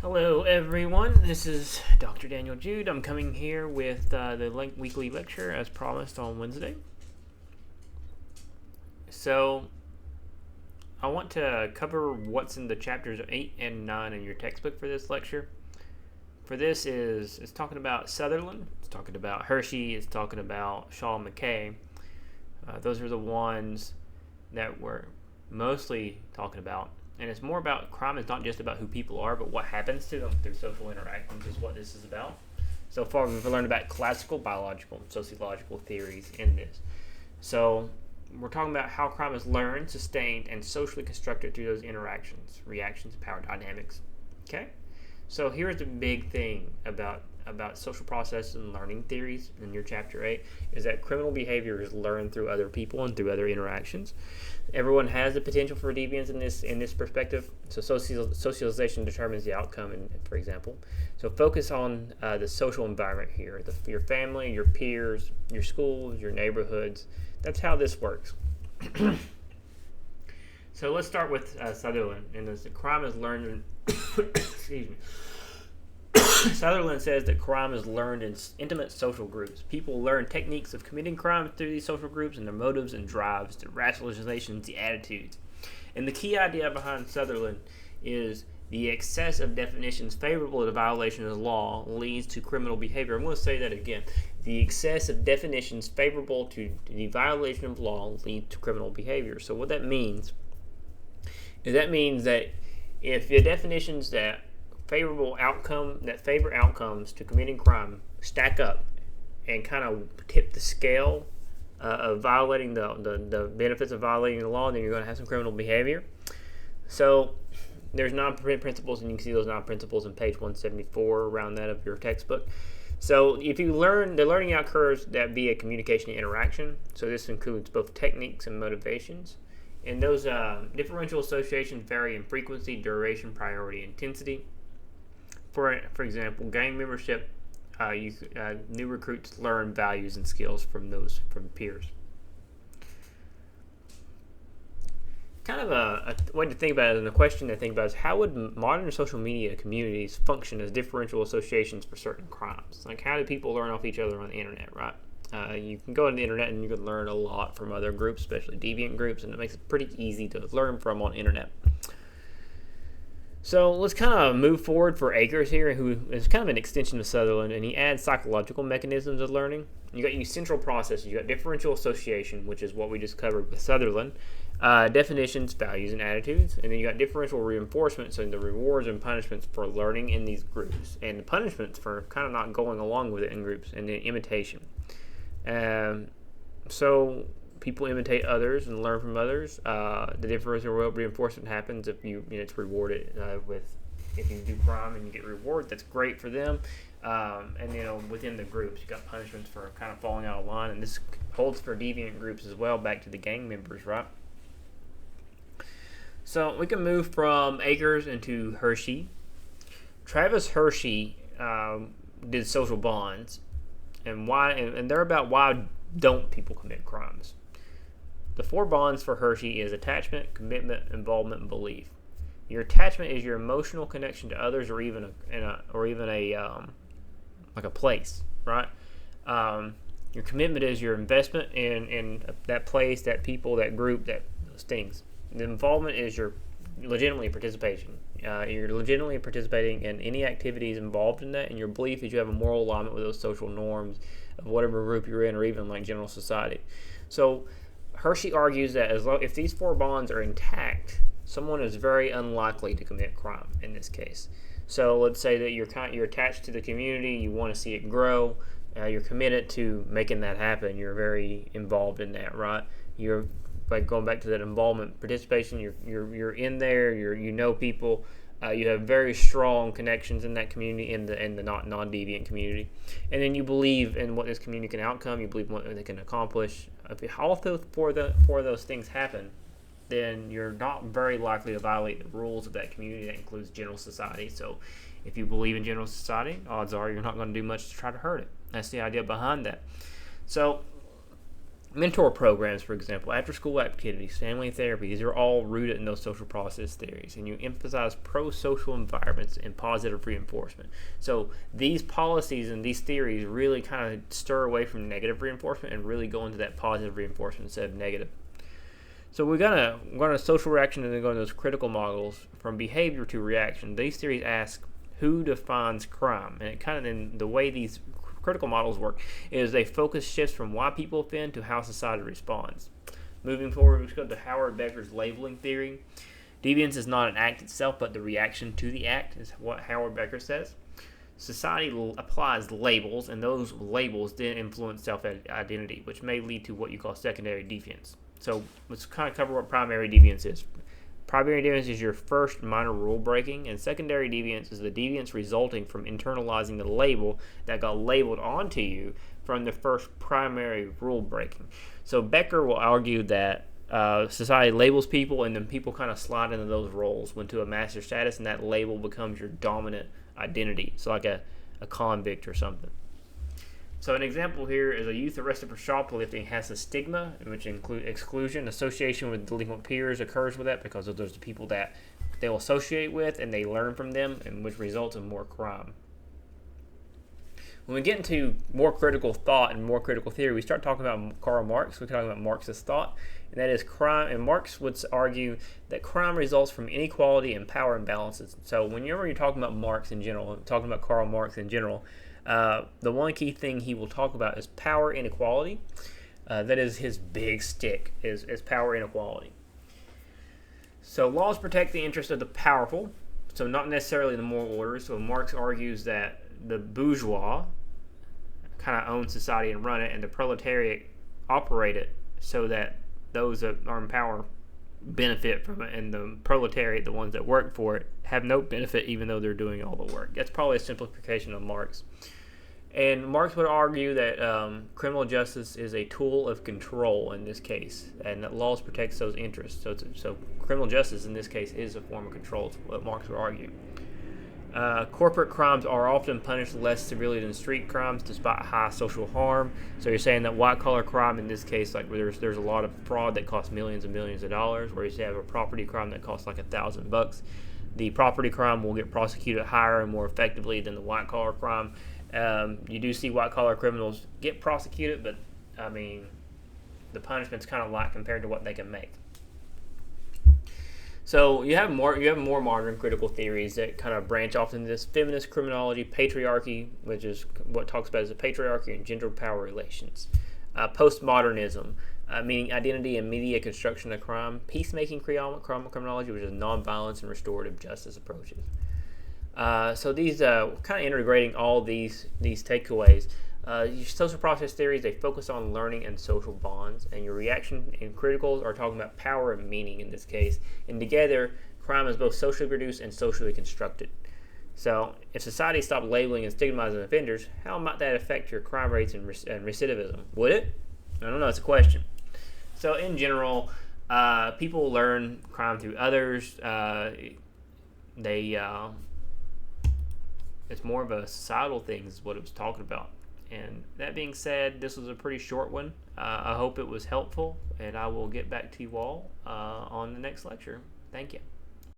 Hello, everyone. This is Dr. Daniel Jude. I'm coming here with the weekly lecture as promised on Wednesday. So, I want to cover what's in the chapters 8 and 9 in your textbook for this lecture. For this it's talking about Sutherland, it's talking about Hershey, it's talking about Shaw and McKay. Those are the ones that we're mostly talking about. And it's more about crime is not just about who people are, but what happens to them through social interactions is what this is about. So far, we've learned about classical, biological, and sociological theories in this. So we're talking about how crime is learned, sustained, and socially constructed through those interactions, reactions, and power dynamics. Okay? So here's the big thing about social processes and learning theories in your chapter 8 is that criminal behavior is learned through other people and through other interactions. Everyone has the potential for deviance in this perspective. So socialization determines the outcome, for example. So focus on the social environment here, your family, your peers, your schools, your neighborhoods. That's how this works. So let's start with Sutherland. And the crime is learned in excuse me. Sutherland says that crime is learned in intimate social groups. People learn techniques of committing crime through these social groups and their motives and drives, the rationalizations, the attitudes. And the key idea behind Sutherland is the excess of definitions favorable to the violation of the law leads to criminal behavior. I'm going to say that again. The excess of definitions favorable to the violation of law lead to criminal behavior. So what that means is that if the definitions that favor outcomes to committing crime stack up and kind of tip the scale of violating the benefits of violating the law, then you're going to have some criminal behavior. So there's 9 principles, and you can see those 9 principles in page 174 around that of your textbook. So if you learn, the learning occurs that via communication and interaction. So this includes both techniques and motivations. And those differential associations vary in frequency, duration, priority, intensity. For example, gang membership, new recruits learn values and skills from peers. Kind of a way to think about it, and a question to think about is how would modern social media communities function as differential associations for certain crimes? Like, how do people learn off each other on the internet, right? You can go on the internet and you can learn a lot from other groups, especially deviant groups, and it makes it pretty easy to learn from on the internet. So let's kind of move forward for Akers here, who is kind of an extension of Sutherland, and he adds psychological mechanisms of learning. You got your central processes. You got differential association, which is what we just covered with Sutherland, definitions, values, and attitudes, and then you got differential reinforcement, so the rewards and punishments for learning in these groups, and the punishments for kind of not going along with it in groups, and then imitation. So people imitate others and learn from others. The differential reinforcement happens if it's rewarded if you do crime and you get reward. That's great for them. And within the groups, you got punishments for kind of falling out of line, and this holds for deviant groups as well. Back to the gang members, right? So we can move from Akers into Hershey. Travis Hershey did social bonds, and they're about why don't people commit crimes. The 4 bonds for Hershey is attachment, commitment, involvement, and belief. Your attachment is your emotional connection to others, or even a place, right? Your commitment is your investment in that place, that people, that group, those things. The involvement is your legitimately participation. You're legitimately participating in any activities involved in that, and your belief is you have a moral alignment with those social norms of whatever group you're in, or even like general society. So Hershey argues that if these 4 bonds are intact, someone is very unlikely to commit crime in this case. So let's say that you're attached to the community, you want to see it grow, you're committed to making that happen, you're very involved in that, right? You're like going back to that involvement, participation. You're in there. You know people. You have very strong connections in that community, in the non-deviant community, and then you believe in what this community can outcome. You believe in what they can accomplish. If all four of those things happen, then you're not very likely to violate the rules of that community. That includes general society. So, if you believe in general society, odds are you're not going to do much to try to hurt it. That's the idea behind that. So, mentor programs, for example, after-school activities, family therapy, these are all rooted in those social process theories. And you emphasize pro-social environments and positive reinforcement. So these policies and these theories really kind of stir away from negative reinforcement and really go into that positive reinforcement instead of negative. So we're gonna social reaction and then go into those critical models from behavior to reaction. These theories ask who defines crime, and it kind of in the way these critical models work is they focus shifts from why people offend to how society responds. Moving forward, let's go to Howard Becker's labeling theory. Deviance is not an act itself, but the reaction to the act is what Howard Becker says. Society applies labels, and those labels then influence self-identity, which may lead to what you call secondary deviance. So let's kind of cover what primary deviance is. Primary deviance is your first minor rule breaking, and secondary deviance is the deviance resulting from internalizing the label that got labeled onto you from the first primary rule breaking. So Becker will argue that society labels people, and then people kind of slide into those roles into a master status, and that label becomes your dominant identity. So like a convict or something. So an example here is a youth arrested for shoplifting has a stigma, which includes exclusion. Association with delinquent peers occurs with that because those are the people that they will associate with and they learn from them, and which results in more crime. When we get into more critical thought and more critical theory, we start talking about Karl Marx. We're talking about Marxist thought, and that is crime. And Marx would argue that crime results from inequality and power imbalances. So whenever you're talking about Marx in general, talking about Karl Marx in general, the one key thing he will talk about is power inequality. That is his big stick, is power inequality. So laws protect the interests of the powerful, so not necessarily the moral order. So Marx argues that the bourgeois kind of own society and run it, and the proletariat operate it so that those that are in power benefit from it, and the proletariat, the ones that work for it, have no benefit even though they're doing all the work. That's probably a simplification of Marx. And Marx would argue that criminal justice is a tool of control in this case, and that laws protect those interests. So criminal justice in this case is a form of control, is what Marx would argue. Corporate crimes are often punished less severely than street crimes despite high social harm. So you're saying that white-collar crime in this case, like there's a lot of fraud that costs millions and millions of dollars, where you have a property crime that costs like $1,000. The property crime will get prosecuted higher and more effectively than the white-collar crime. You do see white-collar criminals get prosecuted, but I mean, the punishment's kind of light compared to what they can make. So you have more modern critical theories that kind of branch off into this: feminist criminology, patriarchy, which is what talks about as a patriarchy and gender power relations, postmodernism, meaning identity and media construction of crime, peacemaking criminology, which is nonviolence and restorative justice approaches. So these kind of integrating all these takeaways. Your social process theories, they focus on learning and social bonds, and your reaction and criticals are talking about power and meaning in this case. And together, crime is both socially produced and socially constructed. So if society stopped labeling and stigmatizing offenders, how might that affect your crime rates and recidivism? Would it? I don't know. It's a question. So in general, people learn crime through others. It's more of a societal thing is what it was talking about. And that being said, this was a pretty short one. I hope it was helpful, and I will get back to you all on the next lecture. Thank you.